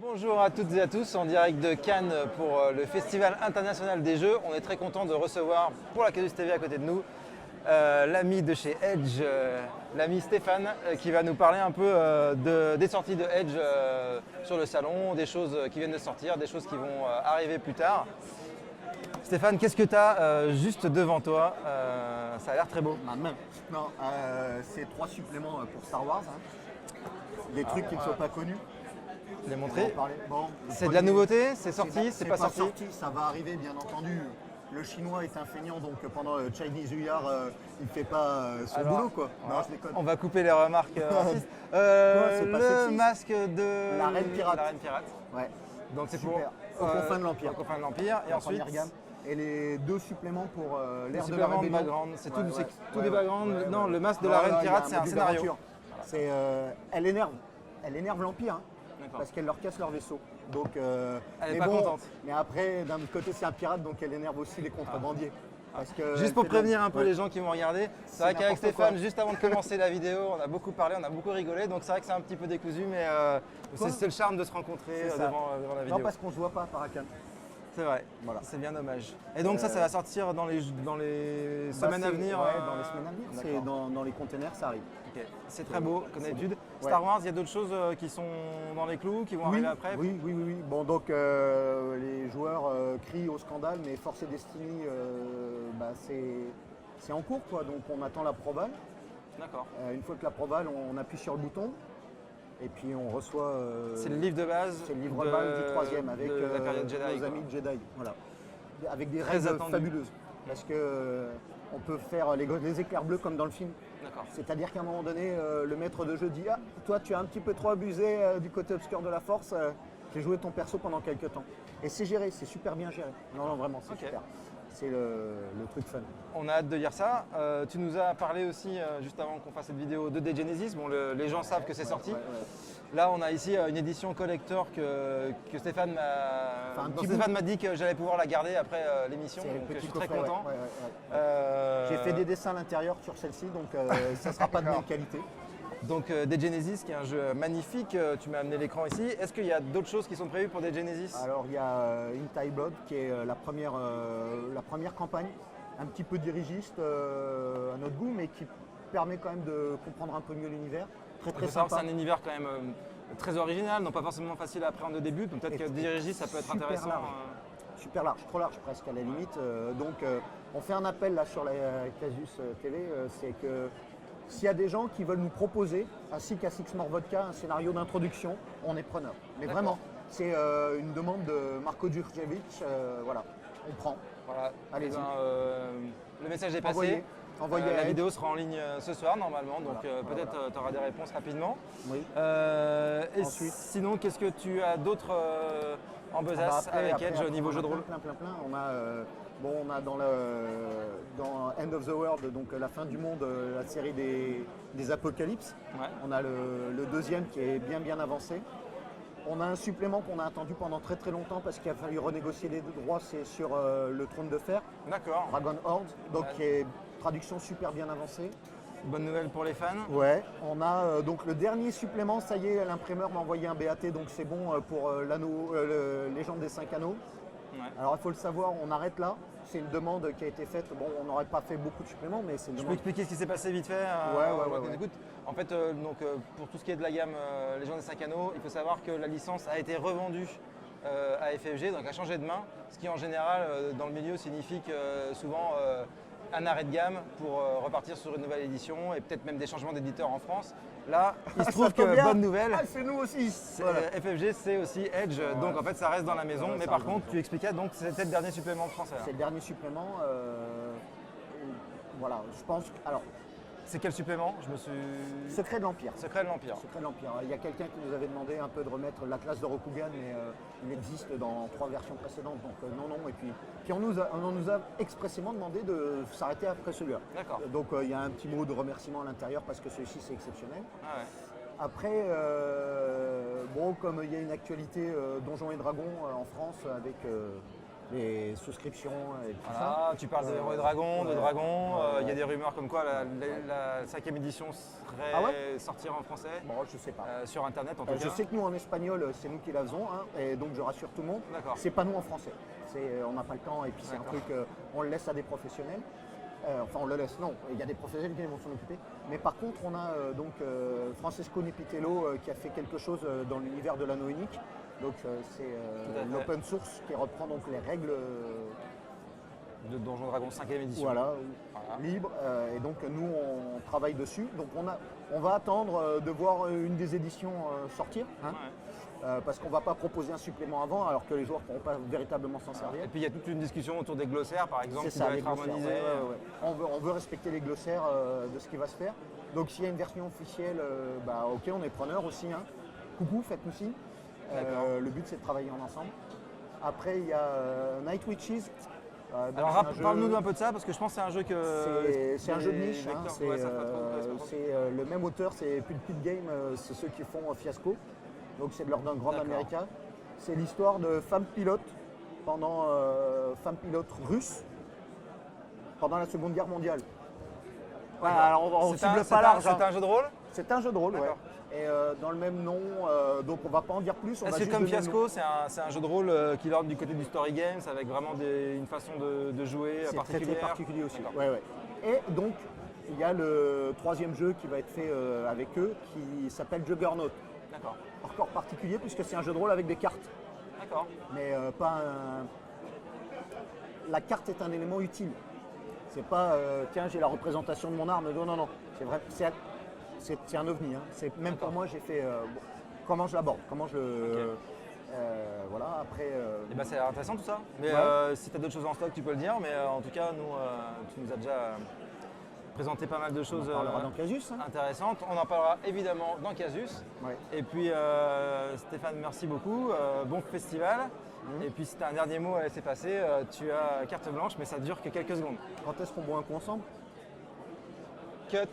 Bonjour à toutes et à tous, en direct de Cannes pour le Festival international des jeux. On est très content de recevoir pour la Casus TV à côté de nous l'ami de chez Edge, l'ami Stéphane, qui va nous parler un peu des sorties de Edge sur le salon, des choses qui viennent de sortir, des choses qui vont arriver plus tard. Stéphane, qu'est-ce que tu as juste devant toi? Ça a l'air très beau. Ma main. Non, c'est 3 suppléments pour Star Wars. Des trucs qui ne sont pas connus. Je l'ai montré. Bon, C'est de la nouveauté? C'est sorti? C'est pas sorti? Ça va arriver, bien entendu. Le chinois est un feignant, donc pendant le Chinese New Year, il ne fait pas son boulot, quoi. Non, je déconne. On va couper les remarques racistes. c'est pas Le sexiste. masque de La Reine Pirate. La Reine Pirate. Ouais. Donc c'est pour Super. Aux confins de l'Empire. aux confins de l'Empire. Et La ensuite, première gamme. Et les 2 suppléments pour les l'ère de la suppléments de rébellion. background. C'est tout, Ouais, c'est ouais. tout des backgrounds. Ouais, Non, ouais. le masque de Non, la Reine là, il y a Pirate, un c'est un module scénario. d'aventure. C'est, elle énerve l'Empire. D'accord. Parce qu'elle leur casse leur vaisseau. Donc, Elle est mais pas contente. Mais après, d'un autre côté, c'est un pirate, donc elle énerve aussi les contrebandiers. Parce que Juste elle pour fait de la- prévenir un peu ouais. les gens qui vont regarder, c'est vrai qu'avec n'importe Stéphane, quoi. juste avant de commencer la vidéo, on a beaucoup parlé, on a beaucoup rigolé, donc c'est vrai que c'est un petit peu décousu, mais c'est le charme de se rencontrer C'est ça. devant la vidéo. Non, parce qu'on se voit pas par Akan. C'est vrai, Voilà. c'est bien dommage. Et donc ça va sortir dans les semaines à venir. Ouais, dans les semaines à venir. C'est D'accord. dans les containers, ça arrive. Ok. C'est très beau, comme d'habitude. Ouais. Star Wars, il y a d'autres choses qui sont dans les clous, qui vont arriver après. Oui. Bon, donc les joueurs crient au scandale, mais Force et Destiny, c'est en cours, quoi. Donc on attend la proval. D'accord. Une fois que la proval, on appuie sur le bouton. Et puis on reçoit. C'est le livre de base. C'est le livre de base du 3e avec de la période Jedi, nos amis Jedi. Voilà. Avec des Très règles attendu. fabuleuses. Parce que on peut faire les éclairs bleus comme dans le film. D'accord. C'est-à-dire qu'à un moment donné, le maître de jeu dit ah, toi tu as un petit peu trop abusé du côté obscur de la force, j'ai joué ton perso pendant quelques temps. Et c'est géré, c'est super bien géré. Non, vraiment, c'est Ok. super. C'est le truc fun. On a hâte de lire ça. Tu nous as parlé aussi, juste avant qu'on fasse cette vidéo, de Genesis. Bon, les gens savent que c'est sorti. Ouais. Là, on a ici une édition collector que Stéphane Enfin, un dont petit Stéphane m'a dit que j'allais pouvoir la garder après l'émission. C'est le Donc je petit suis très coffret, content. ouais. J'ai fait des dessins à l'intérieur sur celle-ci, donc ça ne sera pas de même qualité. Donc Dead Genesis, qui est un jeu magnifique. Tu m'as amené l'écran ici. Est-ce qu'il y a d'autres choses qui sont prévues pour Dead Genesis? Alors il y a In Thai Blood qui est la première campagne, un petit peu dirigiste à notre goût, mais qui permet quand même de comprendre un peu mieux l'univers. Très Il très faut savoir que sympa. c'est un univers quand même très original, non pas forcément facile à appréhender au début. Donc peut-être que Dirigis, ça peut être super intéressant. large. Super large, trop large presque à la limite. Donc on fait un appel là sur la Casus TV, c'est que s'il y a des gens qui veulent nous proposer, ainsi qu'à Six More Vodka, un scénario d'introduction, on est preneur. Mais D'accord. vraiment, c'est une demande de Marko Djurdjevic, voilà, on prend. Voilà. Allez-y. Eh ben, le message est passé. Envoyez à la Edge. vidéo sera en ligne ce soir normalement, donc Voilà, peut-être tu auras des réponses rapidement. Oui. Et Ensuite. sinon, qu'est-ce que tu as d'autre en besace avec Edge au niveau jeu de rôle? Plein. On a dans End of the World, donc la fin du monde, la série des apocalypses. Ouais. On a le deuxième qui est bien avancé. On a un supplément qu'on a attendu pendant très très longtemps parce qu'il a fallu renégocier les droits, c'est sur le Trône de Fer, D'accord. Dragon Horde, donc Ouais. qui est traduction super bien avancée. Bonne nouvelle pour les fans. Ouais, on a donc le dernier supplément, ça y est, l'imprimeur m'a envoyé un BAT, donc c'est bon pour l'anneau, Légende des 5 anneaux. Ouais. Alors il faut le savoir, on arrête là. C'est une demande qui a été faite. Bon, on n'aurait pas fait beaucoup de suppléments, mais c'est une Je peux demande. expliquer ce qui s'est passé vite fait Ouais. Écoute, en fait, pour tout ce qui est de la gamme Légende des 5 anneaux, il faut savoir que la licence a été revendue à FFG, donc a changé de main, ce qui en général dans le milieu signifie que souvent un arrêt de gamme pour repartir sur une nouvelle édition et peut-être même des changements d'éditeur en France. Là, il se trouve Ça tombe que, bien. bonne nouvelle, Ah, c'est nous aussi. Voilà. FFG c'est aussi Edge, donc en fait ça reste dans la maison, Ouais, mais ça par reste contre dans la tu expliquais donc c'était le dernier supplément français. C'est le dernier supplément. Voilà, je pense. Alors, C'est quel supplément? Je me suis... Secret de l'Empire. Secret de l'Empire. Secret de l'Empire. Il y a quelqu'un qui nous avait demandé un peu de remettre la classe de Rokugan, mais il existe dans 3 versions précédentes, donc non. Et puis on nous a expressément demandé de s'arrêter après celui-là. D'accord. Donc il y a un petit mot de remerciement à l'intérieur parce que celui-ci c'est exceptionnel. Ah ouais. Après, bon, comme il y a une actualité Donjons et Dragons en France avec les souscriptions et tout ça. Voilà, tu parles de Héros et Dragons, de ouais. Dragons. Il y a Ouais. des rumeurs comme quoi la 5e édition serait Ah ouais sortir en français, Bon, je sais pas. sur internet en tout Je cas. sais que nous en espagnol, c'est nous qui la faisons, hein, et donc je rassure tout le monde. D'accord. C'est pas nous en français. On n'a pas le temps et puis c'est un D'accord. truc, on le laisse à des professionnels. Enfin, on le laisse, non, il y a des professionnels qui vont s'en occuper. Mais par contre, on a Francesco Nepitello qui a fait quelque chose dans l'univers de l'anneau unique. Donc, c'est Tout à fait. l'open source qui reprend donc les règles De Donjons Dragons 5e édition. voilà, Voilà. libres. Et donc, nous, on travaille dessus. Donc, on va attendre de voir une des éditions sortir. Hein. Ouais. Parce qu'on ne va pas proposer un supplément avant, alors que les joueurs ne pourront pas véritablement s'en servir. Et puis il y a toute une discussion autour des glossaires par exemple, C'est qui ça, doit les être glossaires. harmonisé. Ouais. On veut respecter les glossaires de ce qui va se faire. Donc s'il y a une version officielle, ok, on est preneur aussi. Hein. Coucou, faites-nous signe. Le but c'est de travailler en ensemble. Après il y a Night Witches. Alors parle-nous un peu de ça parce que je pense que c'est un jeu que. C'est un jeu de niche. Hein. Vector, C'est ouais, ça fait pas trop. le même auteur, c'est Pulpit Game, c'est ceux qui font Fiasco. Donc c'est de l'ordre d'un grand D'accord. américain. C'est l'histoire de femmes pilotes femmes pilotes russes pendant la Seconde Guerre mondiale. Voilà, alors on cible pas large. C'est un jeu de rôle. C'est un jeu de rôle, ouais. D'accord. Et dans le même nom, donc on va pas en dire plus. On va Est-ce que juste comme donner le Fiasco, c'est un jeu de rôle qui lorde du côté du story games avec vraiment une façon de jouer nom. C'est très particulière. très particulier aussi. D'accord. Ouais. Et donc il y a le troisième jeu qui va être fait avec eux qui s'appelle Juggernaut. D'accord. Encore particulier puisque c'est un jeu de rôle avec des cartes. D'accord. Mais pas un. La carte est un élément utile. C'est pas tiens j'ai la représentation de mon arme. Non. C'est vrai. C'est un ovni. Hein. Même pour moi j'ai fait comment je l'aborde, comment je le. Voilà. Après. Et bah c'est intéressant tout ça. Mais Ouais. si tu as d'autres choses en stock, tu peux le dire. Mais en tout cas, nous, tu nous as déjà présenté pas mal de choses On parlera dans Casus. Hein. intéressantes. On en parlera évidemment dans Casus. Ouais. Et puis Stéphane, merci beaucoup. Bon festival. Et puis si tu as un dernier mot à laisser passer, tu as carte blanche, mais ça dure que quelques secondes. Quand est-ce qu'on boit un coup ensemble? Cut.